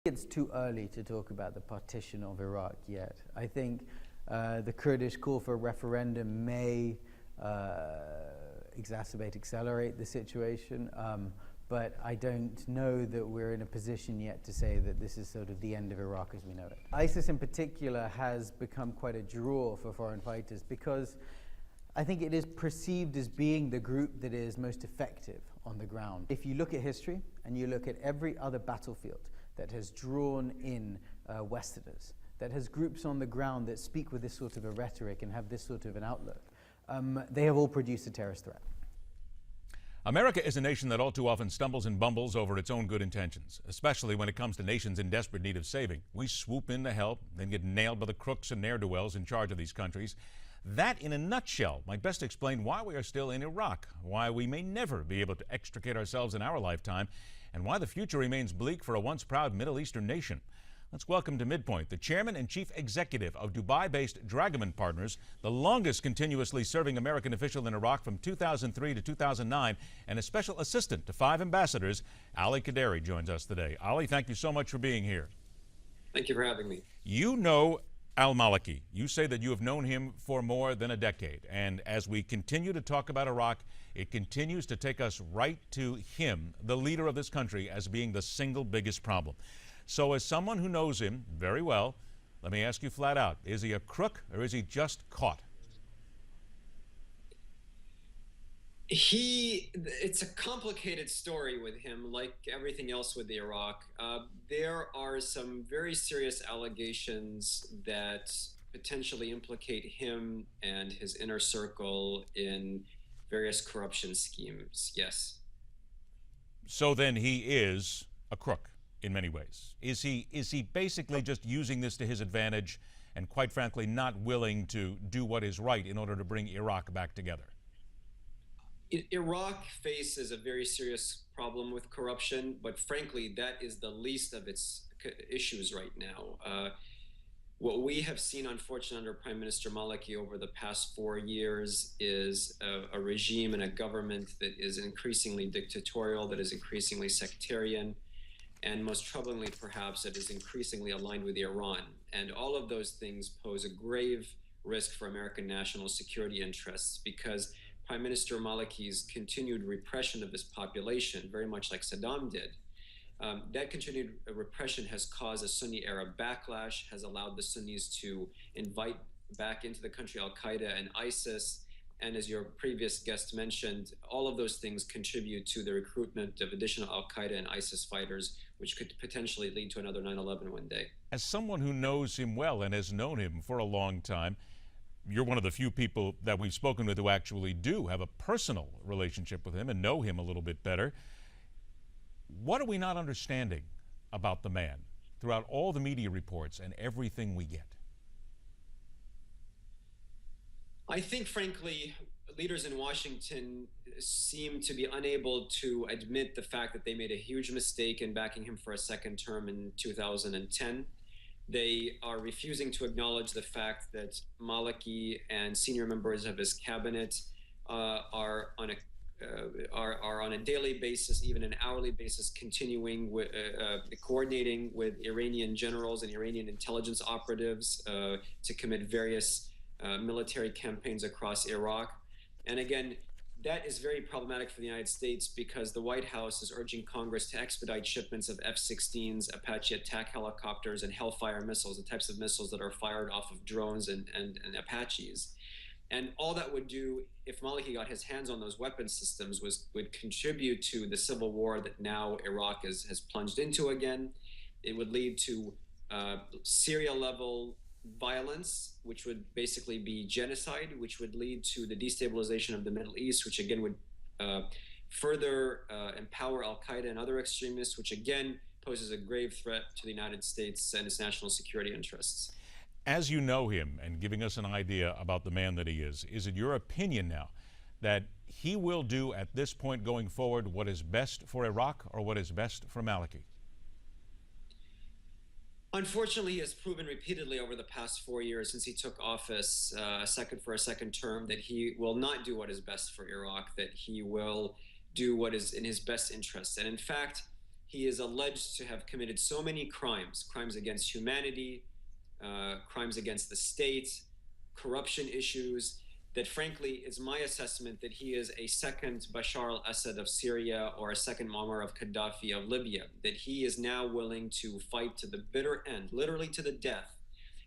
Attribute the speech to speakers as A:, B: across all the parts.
A: It's too early to talk about the partition of Iraq yet. I think the Kurdish call for a referendum may accelerate the situation, but I don't know that we're in a position yet to say that this is sort of the end of Iraq as we know it. ISIS in particular has become quite a draw for foreign fighters because I think it is perceived as being the group that is most effective on the ground. If you look at history and you look at every other battlefield that has drawn in Westerners, that has groups on the ground that speak with this sort of a rhetoric and have this sort of an outlook, they have all produced a terrorist threat.
B: America is a nation that all too often stumbles and bumbles over its own good intentions, especially when it comes to nations in desperate need of saving. We swoop in to help, then get nailed by the crooks and ne'er-do-wells in charge of these countries. That, in a nutshell, might best explain why we are still in Iraq, why we may never be able to extricate ourselves in our lifetime, and why the future remains bleak for a once proud Middle Eastern nation. Let's welcome to MidPoint the chairman and chief executive of Dubai-based Dragoman Partners, the longest continuously serving American official in Iraq from 2003 to 2009, and a special assistant to 5 ambassadors. Ali Khedery joins us today. Ali, thank you so much for being here.
C: Thank you for having me.
B: You know al-Maliki. You say that you have known him for more than a decade. And as we continue to talk about Iraq, it continues to take us right to him, the leader of this country, as being the single biggest problem. So as someone who knows him very well, let me ask you flat out, is he a crook or is he just caught?
C: It's a complicated story with him, like everything else with Iraq. There are some very serious allegations that potentially implicate him and his inner circle in various corruption schemes, yes.
B: So then he is a crook in many ways. Is he basically just using this to his advantage and, quite frankly, not willing to do what is right in order to bring Iraq back together?
C: Iraq faces a very serious problem with corruption, but frankly, that is the least of its issues right now. What we have seen, unfortunately, under Prime Minister Maliki over the past 4 years is a regime and a government that is increasingly dictatorial, that is increasingly sectarian, and most troublingly, perhaps, that is increasingly aligned with Iran. And all of those things pose a grave risk for American national security interests because Prime Minister Maliki's continued repression of his population, very much like Saddam did, that continued repression has caused a Sunni Arab backlash, has allowed the Sunnis to invite back into the country al-Qaeda and ISIS. And as your previous guest mentioned, all of those things contribute to the recruitment of additional al-Qaeda and ISIS fighters, which could potentially lead to another 9/11 one day.
B: As someone who knows him well and has known him for a long time, you're one of the few people that we've spoken with who actually do have a personal relationship with him and know him a little bit better. What are we not understanding about the man throughout all the media reports and everything we get?
C: I think, frankly, leaders in Washington seem to be unable to admit the fact that they made a huge mistake in backing him for a second term in 2010. They are refusing to acknowledge the fact that Maliki and senior members of his cabinet are on a daily basis, even an hourly basis, continuing with coordinating with Iranian generals and Iranian intelligence operatives to commit various military campaigns across Iraq. And again, that is very problematic for the United States because the White House is urging Congress to expedite shipments of F-16s, Apache attack helicopters, and Hellfire missiles, the types of missiles that are fired off of drones and Apaches. And all that would do, if Maliki got his hands on those weapon systems, would contribute to the civil war that now Iraq has plunged into again. It would lead to Syria-level violence, which would basically be genocide, which would lead to the destabilization of the Middle East, which again would further empower al-Qaeda and other extremists, which again poses a grave threat to the United States and its national security interests.
B: As you know him and giving us an idea about the man that he is it your opinion now that he will do at this point going forward what is best for Iraq or what is best for Maliki?
C: Unfortunately, he has proven repeatedly over the past 4 years since he took office for a second term that he will not do what is best for Iraq, that he will do what is in his best interest. And in fact, he is alleged to have committed so many crimes, crimes against humanity, crimes against the state, corruption issues, that frankly is my assessment that he is a second Bashar al-Assad of Syria or a second Muammar of Gaddafi of Libya, that he is now willing to fight to the bitter end, literally to the death,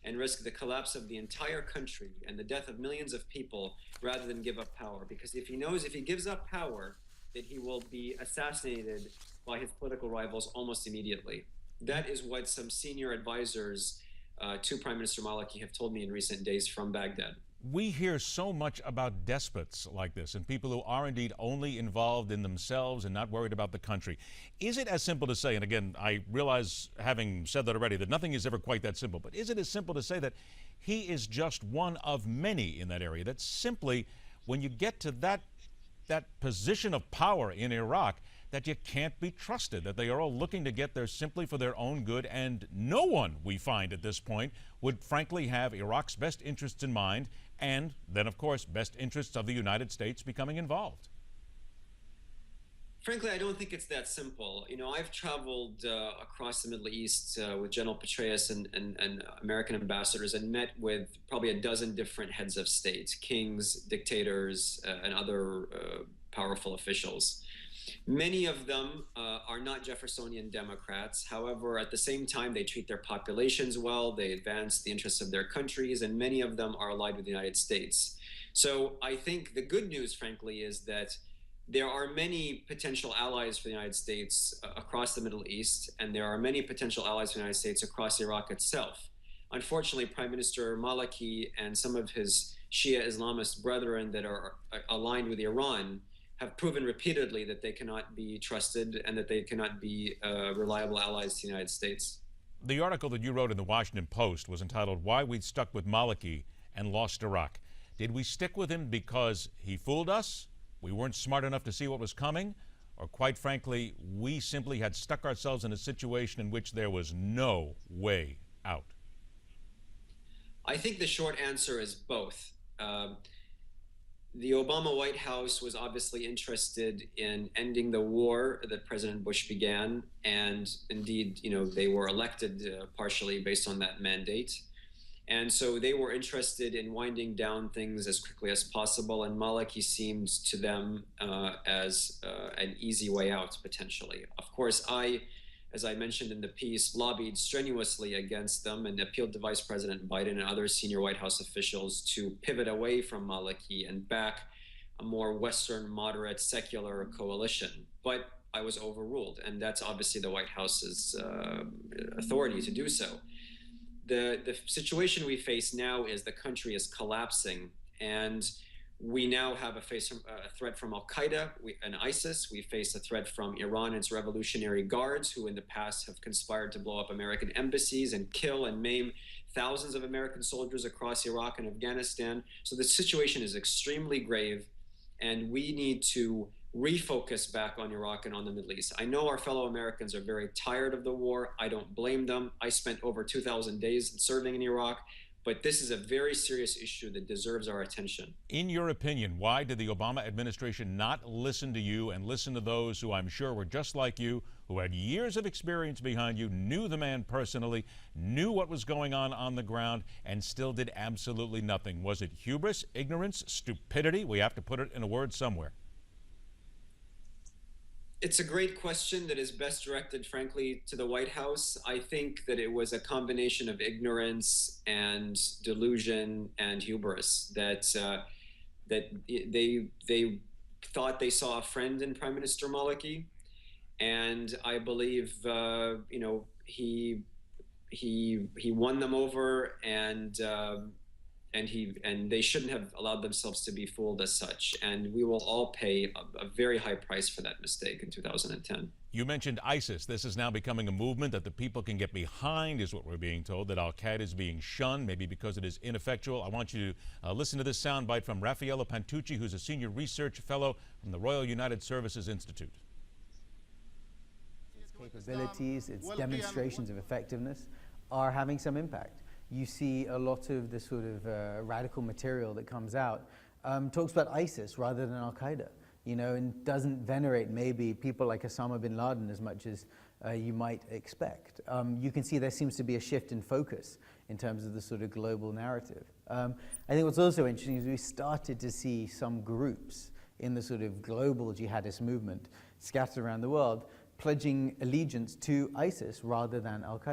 C: and risk the collapse of the entire country and the death of millions of people rather than give up power. Because if he knows if he gives up power, that he will be assassinated by his political rivals almost immediately. That is what some senior advisors to Prime Minister Maliki have told me in recent days from Baghdad.
B: We hear so much about despots like this and people who are indeed only involved in themselves and not worried about the country. Is it as simple to say, and again, I realize, having said that already, that nothing is ever quite that simple, but is it as simple to say that he is just one of many in that area? That simply, when you get to that position of power in Iraq, that you can't be trusted, that they are all looking to get there simply for their own good, and no one, we find at this point, would frankly have Iraq's best interests in mind, and then, of course, best interests of the United States becoming involved.
C: Frankly, I don't think it's that simple. You know, I've traveled across the Middle East with General Petraeus and American ambassadors and met with probably a dozen different heads of state, kings, dictators, and other powerful officials. Many of them are not Jeffersonian Democrats. However, at the same time, they treat their populations well, they advance the interests of their countries, and many of them are allied with the United States. So I think the good news, frankly, is that there are many potential allies for the United States across the Middle East, and there are many potential allies for the United States across Iraq itself. Unfortunately, Prime Minister Maliki and some of his Shia Islamist brethren that are aligned with Iran have proven repeatedly that they cannot be trusted and that they cannot be reliable allies to the United States.
B: The article that you wrote in the Washington Post was entitled "Why We Stuck with Maliki and Lost Iraq." Did we stick with him because he fooled us? We weren't smart enough to see what was coming? Or quite frankly, we simply had stuck ourselves in a situation in which there was no way out?
C: I think the short answer is both. The Obama White House was obviously interested in ending the war that President Bush began, and indeed, you know, they were elected partially based on that mandate. And so they were interested in winding down things as quickly as possible, and Maliki seemed to them as an easy way out, potentially. Of course, as I mentioned in the piece, lobbied strenuously against them and appealed to Vice President Biden and other senior White House officials to pivot away from Maliki and back a more Western, moderate, secular coalition. But I was overruled, and that's obviously the White House's authority to do so. The situation we face now is the country is collapsing, and we now have a threat from al-Qaeda and ISIS. We face a threat from Iran and its Revolutionary Guards, who in the past have conspired to blow up American embassies and kill and maim thousands of American soldiers across Iraq and Afghanistan. So the situation is extremely grave, and we need to refocus back on Iraq and on the Middle East. I know our fellow Americans are very tired of the war. I don't blame them. I spent over 2,000 days serving in Iraq. But this is a very serious issue that deserves our attention.
B: In your opinion, why did the Obama administration not listen to you and listen to those who I'm sure were just like you, who had years of experience behind you, knew the man personally, knew what was going on the ground, and still did absolutely nothing? Was it hubris, ignorance, stupidity? We have to put it in a word somewhere.
C: It's a great question that is best directed, frankly, to the White House. I think that it was a combination of ignorance and delusion and hubris, that they thought they saw a friend in Prime Minister Maliki, and I believe he won them over, and they shouldn't have allowed themselves to be fooled as such. And we will all pay a very high price for that mistake in 2010.
B: You mentioned ISIS. This is now becoming a movement that the people can get behind, is what we're being told, that al-Qaeda is being shunned, maybe because it is ineffectual. I want you to listen to this soundbite from Raffaello Pantucci, who's a senior research fellow from the Royal United Services Institute.
A: Its capabilities, its demonstrations of effectiveness are having some impact. You see a lot of the sort of radical material that comes out talks about ISIS rather than al-Qaeda, you know, and doesn't venerate maybe people like Osama bin Laden as much as you might expect. You can see there seems to be a shift in focus in terms of the sort of global narrative. I think what's also interesting is we started to see some groups in the sort of global jihadist movement scattered around the world pledging allegiance to ISIS rather than al-Qaeda.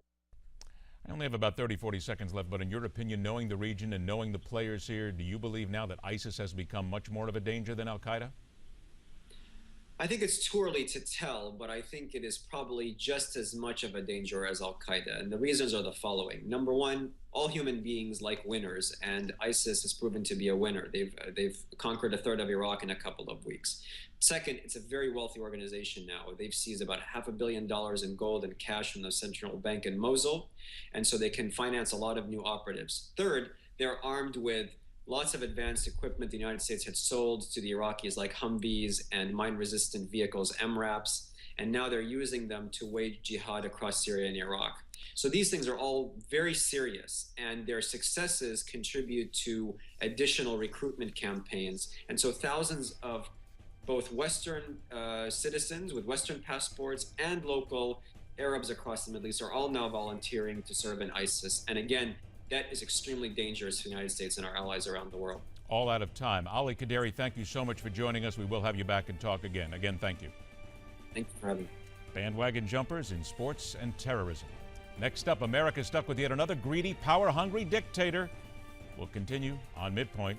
B: I only have about 40 seconds left, but in your opinion, knowing the region and knowing the players here, do you believe now that ISIS has become much more of a danger than al-Qaeda?
C: I think it's too early to tell, but I think it is probably just as much of a danger as al-Qaeda. And the reasons are the following. Number one, all human beings like winners, and ISIS has proven to be a winner. They've conquered a third of Iraq in a couple of weeks. Second, it's a very wealthy organization now. They've seized about $500 million in gold and cash from the central bank in Mosul, and so they can finance a lot of new operatives. Third, they're armed with lots of advanced equipment the United States had sold to the Iraqis, like Humvees and mine-resistant vehicles, MRAPs, and now they're using them to wage jihad across Syria and Iraq. So these things are all very serious, and their successes contribute to additional recruitment campaigns. And so thousands of both Western citizens with Western passports and local Arabs across the Middle East are all now volunteering to serve in ISIS. And again, that is extremely dangerous for the United States and our allies around the world.
B: All out of time. Ali Khedery, thank you so much for joining us. We will have you back and talk again. Again, thank you.
C: Thank you for having me.
B: Bandwagon jumpers in sports and terrorism. Next up, America stuck with yet another greedy, power-hungry dictator. We'll continue on MidPoint.